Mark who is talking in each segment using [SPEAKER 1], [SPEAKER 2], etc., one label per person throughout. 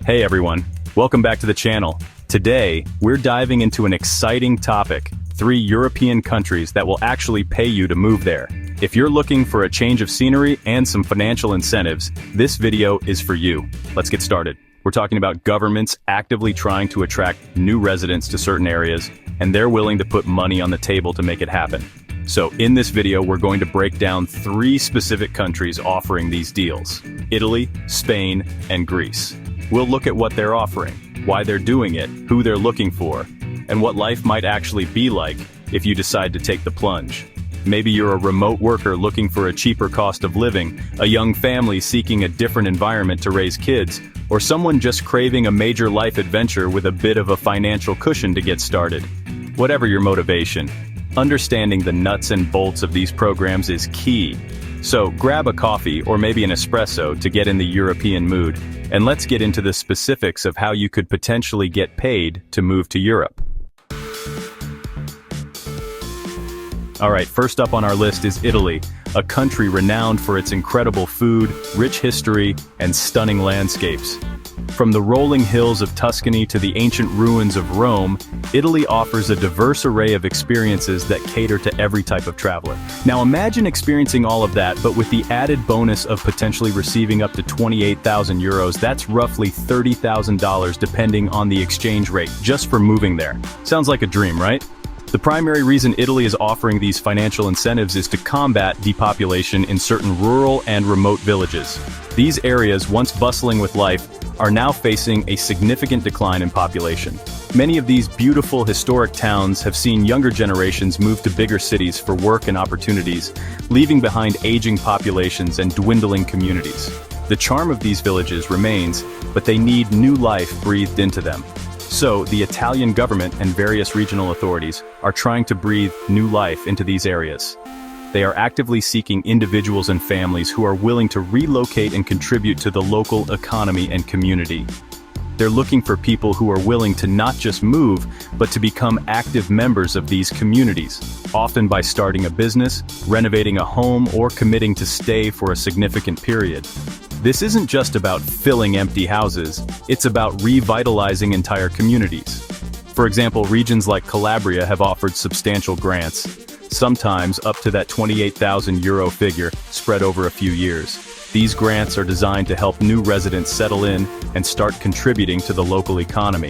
[SPEAKER 1] Hey everyone, welcome back to the channel. Today, we're diving into an exciting topic, 3 European countries that will actually pay you to move there. If you're looking for a change of scenery and some financial incentives, this video is for you. Let's get started. We're talking about governments actively trying to attract new residents to certain areas, and they're willing to put money on the table to make it happen. So in this video, we're going to break down 3 specific countries offering these deals: Italy, Spain, and Greece. We'll look at what they're offering, why they're doing it, who they're looking for, and what life might actually be like if you decide to take the plunge. Maybe you're a remote worker looking for a cheaper cost of living, a young family seeking a different environment to raise kids, or someone just craving a major life adventure with a bit of a financial cushion to get started. Whatever your motivation, understanding the nuts and bolts of these programs is key. So grab a coffee or maybe an espresso to get in the European mood, and let's get into the specifics of how you could potentially get paid to move to Europe. Alright, first up on our list is Italy, a country renowned for its incredible food, rich history, and stunning landscapes. From the rolling hills of Tuscany to the ancient ruins of Rome, Italy offers a diverse array of experiences that cater to every type of traveler. Now imagine experiencing all of that, but with the added bonus of potentially receiving up to 28,000 euros, that's roughly $30,000 depending on the exchange rate, just for moving there. Sounds like a dream, right? The primary reason Italy is offering these financial incentives is to combat depopulation in certain rural and remote villages. These areas, once bustling with life, are now facing a significant decline in population. Many of these beautiful historic towns have seen younger generations move to bigger cities for work and opportunities, leaving behind aging populations and dwindling communities. The charm of these villages remains, but they need new life breathed into them. So, the Italian government and various regional authorities are trying to breathe new life into these areas. They are actively seeking individuals and families who are willing to relocate and contribute to the local economy and community. They're looking for people who are willing to not just move, but to become active members of these communities, often by starting a business, renovating a home, or committing to stay for a significant period. This isn't just about filling empty houses, it's about revitalizing entire communities. For example, regions like Calabria have offered substantial grants, sometimes up to that 28,000 euro figure spread over a few years. These grants are designed to help new residents settle in and start contributing to the local economy.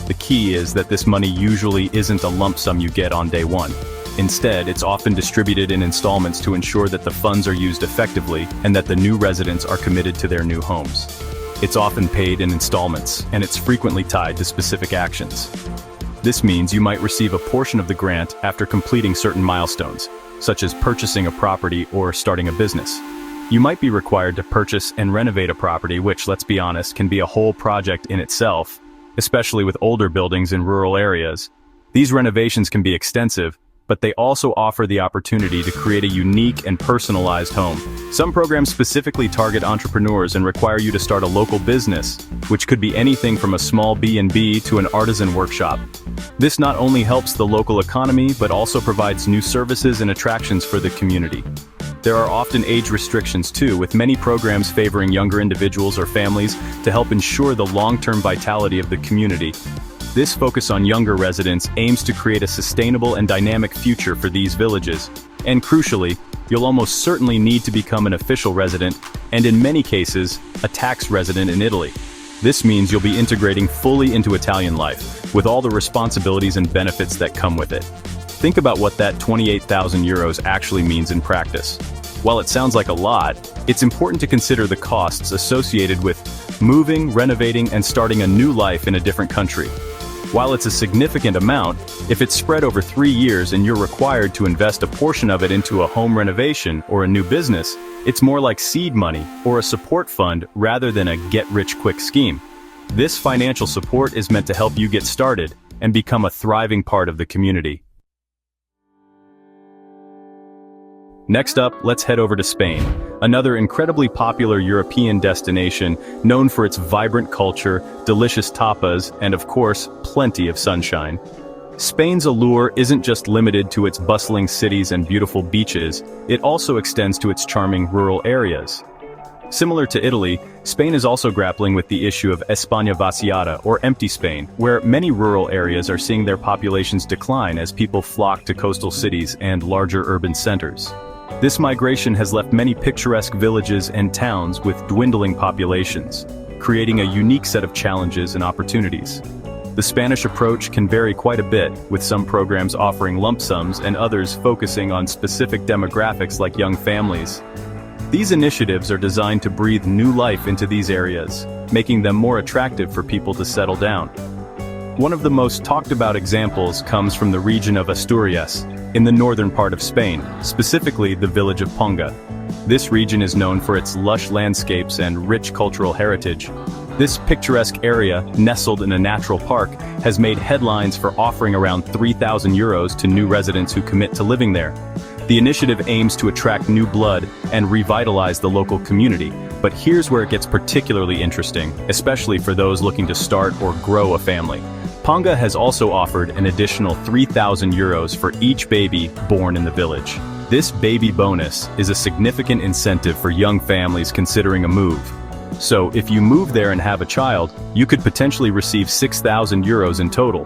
[SPEAKER 1] The key is that this money usually isn't a lump sum you get on day one. Instead, it's often distributed in installments to ensure that the funds are used effectively and that the new residents are committed to their new homes. It's often paid in installments, and it's frequently tied to specific actions. This means you might receive a portion of the grant after completing certain milestones, such as purchasing a property or starting a business. You might be required to purchase and renovate a property, which, let's be honest, can be a whole project in itself, especially with older buildings in rural areas. These renovations can be extensive, but they also offer the opportunity to create a unique and personalized home. Some programs specifically target entrepreneurs and require you to start a local business, which could be anything from a small B&B to an artisan workshop. This not only helps the local economy, but also provides new services and attractions for the community. There are often age restrictions too, with many programs favoring younger individuals or families to help ensure the long-term vitality of the community. This focus on younger residents aims to create a sustainable and dynamic future for these villages. And crucially, you'll almost certainly need to become an official resident, and in many cases, a tax resident in Italy. This means you'll be integrating fully into Italian life, with all the responsibilities and benefits that come with it. Think about what that 28,000 euros actually means in practice. While it sounds like a lot, it's important to consider the costs associated with moving, renovating, and starting a new life in a different country. While it's a significant amount, if it's spread over 3 years and you're required to invest a portion of it into a home renovation or a new business, it's more like seed money or a support fund rather than a get-rich-quick scheme. This financial support is meant to help you get started and become a thriving part of the community. Next up, let's head over to Spain, another incredibly popular European destination known for its vibrant culture, delicious tapas, and of course, plenty of sunshine. Spain's allure isn't just limited to its bustling cities and beautiful beaches, it also extends to its charming rural areas. Similar to Italy, Spain is also grappling with the issue of España vaciada, or empty Spain, where many rural areas are seeing their populations decline as people flock to coastal cities and larger urban centers. This migration has left many picturesque villages and towns with dwindling populations, creating a unique set of challenges and opportunities. The Spanish approach can vary quite a bit, with some programs offering lump sums and others focusing on specific demographics like young families. These initiatives are designed to breathe new life into these areas, making them more attractive for people to settle down. One of the most talked about examples comes from the region of Asturias, in the northern part of Spain, specifically the village of Ponga. This region is known for its lush landscapes and rich cultural heritage. This picturesque area, nestled in a natural park, has made headlines for offering around €3,000 to new residents who commit to living there. The initiative aims to attract new blood and revitalize the local community, but here's where it gets particularly interesting, especially for those looking to start or grow a family. Ponga has also offered an additional €3,000 for each baby born in the village. This baby bonus is a significant incentive for young families considering a move. So, if you move there and have a child, you could potentially receive €6,000 in total.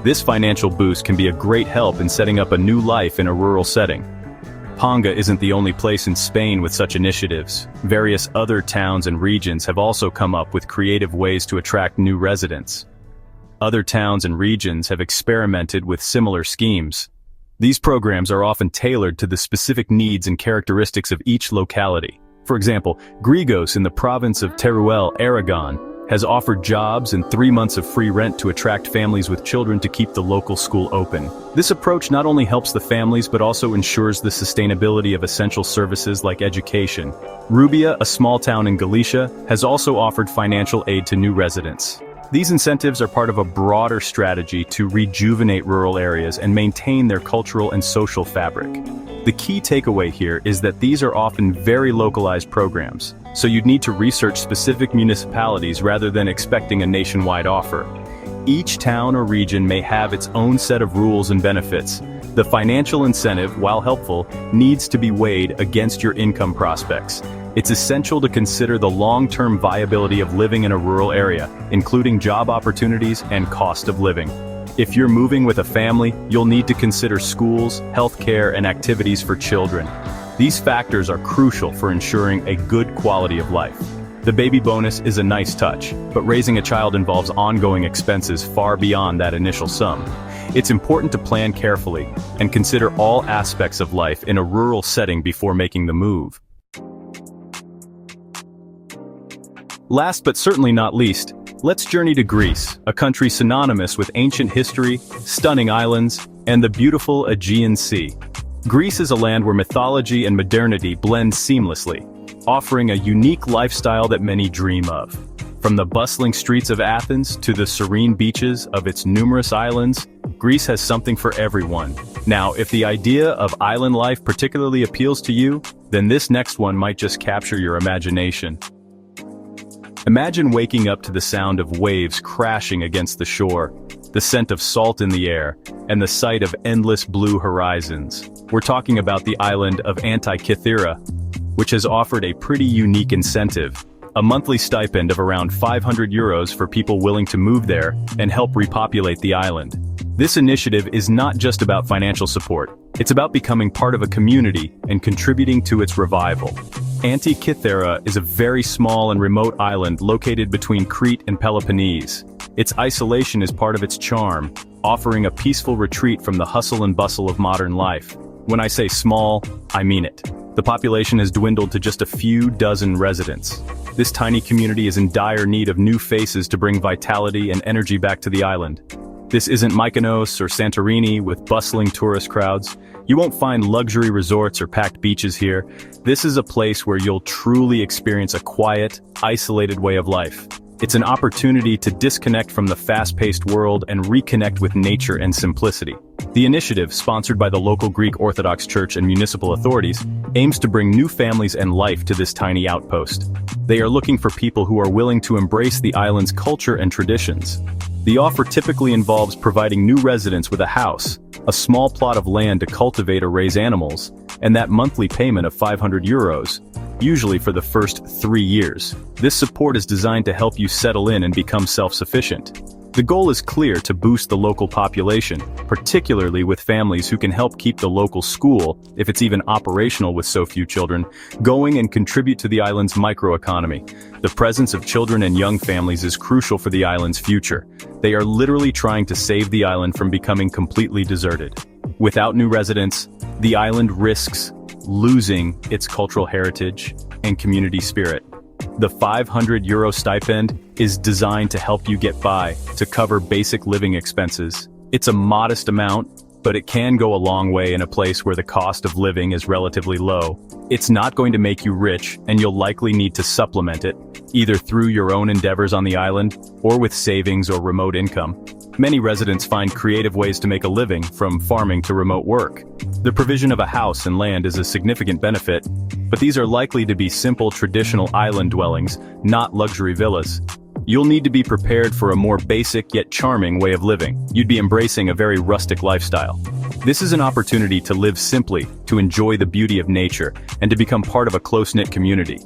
[SPEAKER 1] This financial boost can be a great help in setting up a new life in a rural setting. Ponga isn't the only place in Spain with such initiatives. Various other towns and regions have also come up with creative ways to attract new residents. Other towns and regions have experimented with similar schemes. These programs are often tailored to the specific needs and characteristics of each locality. For example, Grigos in the province of Teruel, Aragon, has offered jobs and 3 months of free rent to attract families with children to keep the local school open. This approach not only helps the families but also ensures the sustainability of essential services like education. Rubia, a small town in Galicia, has also offered financial aid to new residents. These incentives are part of a broader strategy to rejuvenate rural areas and maintain their cultural and social fabric. The key takeaway here is that these are often very localized programs, so you'd need to research specific municipalities rather than expecting a nationwide offer. Each town or region may have its own set of rules and benefits. The financial incentive, while helpful, needs to be weighed against your income prospects. It's essential to consider the long-term viability of living in a rural area, including job opportunities and cost of living. If you're moving with a family, you'll need to consider schools, healthcare, and activities for children. These factors are crucial for ensuring a good quality of life. The baby bonus is a nice touch, but raising a child involves ongoing expenses far beyond that initial sum. It's important to plan carefully and consider all aspects of life in a rural setting before making the move. Last but certainly not least, let's journey to Greece, a country synonymous with ancient history, stunning islands, and the beautiful Aegean Sea. Greece is a land where mythology and modernity blend seamlessly, offering a unique lifestyle that many dream of. From the bustling streets of Athens to the serene beaches of its numerous islands, Greece has something for everyone. Now, if the idea of island life particularly appeals to you, then this next one might just capture your imagination. Imagine waking up to the sound of waves crashing against the shore, the scent of salt in the air, and the sight of endless blue horizons. We're talking about the island of Antikythera, which has offered a pretty unique incentive, a monthly stipend of around €500 for people willing to move there and help repopulate the island. This initiative is not just about financial support, it's about becoming part of a community and contributing to its revival. Antikythera is a very small and remote island located between Crete and Peloponnese. Its isolation is part of its charm, offering a peaceful retreat from the hustle and bustle of modern life. When I say small, I mean it. The population has dwindled to just a few dozen residents. This tiny community is in dire need of new faces to bring vitality and energy back to the island. This isn't Mykonos or Santorini with bustling tourist crowds. You won't find luxury resorts or packed beaches here. This is a place where you'll truly experience a quiet, isolated way of life. It's an opportunity to disconnect from the fast-paced world and reconnect with nature and simplicity. The initiative, sponsored by the local Greek Orthodox Church and municipal authorities, aims to bring new families and life to this tiny outpost. They are looking for people who are willing to embrace the island's culture and traditions. The offer typically involves providing new residents with a house, a small plot of land to cultivate or raise animals, and that monthly payment of €500, usually for the first 3 years. This support is designed to help you settle in and become self-sufficient. The goal is clear: to boost the local population, particularly with families who can help keep the local school, if it's even operational with so few children, going and contribute to the island's microeconomy. The presence of children and young families is crucial for the island's future. They are literally trying to save the island from becoming completely deserted. Without new residents, the island risks losing its cultural heritage and community spirit. The €500 stipend is designed to help you get by, to cover basic living expenses. It's a modest amount, but it can go a long way in a place where the cost of living is relatively low. It's not going to make you rich, and you'll likely need to supplement it, either through your own endeavors on the island, or with savings or remote income. Many residents find creative ways to make a living, from farming to remote work. The provision of a house and land is a significant benefit, but these are likely to be simple traditional island dwellings, not luxury villas. You'll need to be prepared for a more basic yet charming way of living. You'd be embracing a very rustic lifestyle. This is an opportunity to live simply, to enjoy the beauty of nature, and to become part of a close-knit community.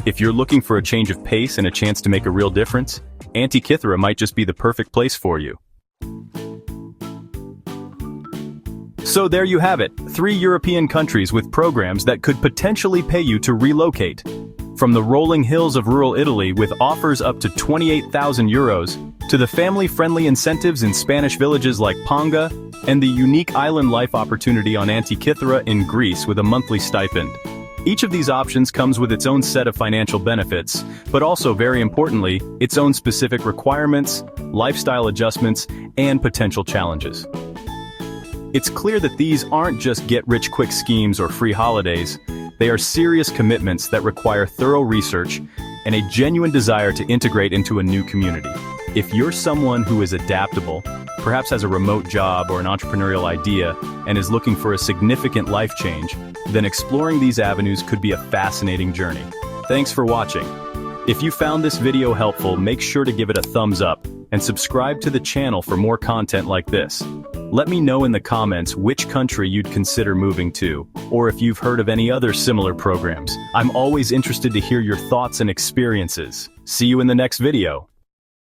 [SPEAKER 1] If you're looking for a change of pace and a chance to make a real difference, Antikythera might just be the perfect place for you. So there you have it, 3 European countries with programs that could potentially pay you to relocate. From the rolling hills of rural Italy with offers up to €28,000, to the family-friendly incentives in Spanish villages like Ponga, and the unique island life opportunity on Antikythera in Greece with a monthly stipend. Each of these options comes with its own set of financial benefits, but also, very importantly, its own specific requirements, lifestyle adjustments, and potential challenges. It's clear that these aren't just get-rich-quick schemes or free holidays. They are serious commitments that require thorough research and a genuine desire to integrate into a new community. If you're someone who is adaptable, perhaps has a remote job or an entrepreneurial idea, and is looking for a significant life change, then exploring these avenues could be a fascinating journey. Thanks for watching. If you found this video helpful, make sure to give it a thumbs up and subscribe to the channel for more content like this. Let me know in the comments which country you'd consider moving to, or if you've heard of any other similar programs. I'm always interested to hear your thoughts and experiences. See you in the next video.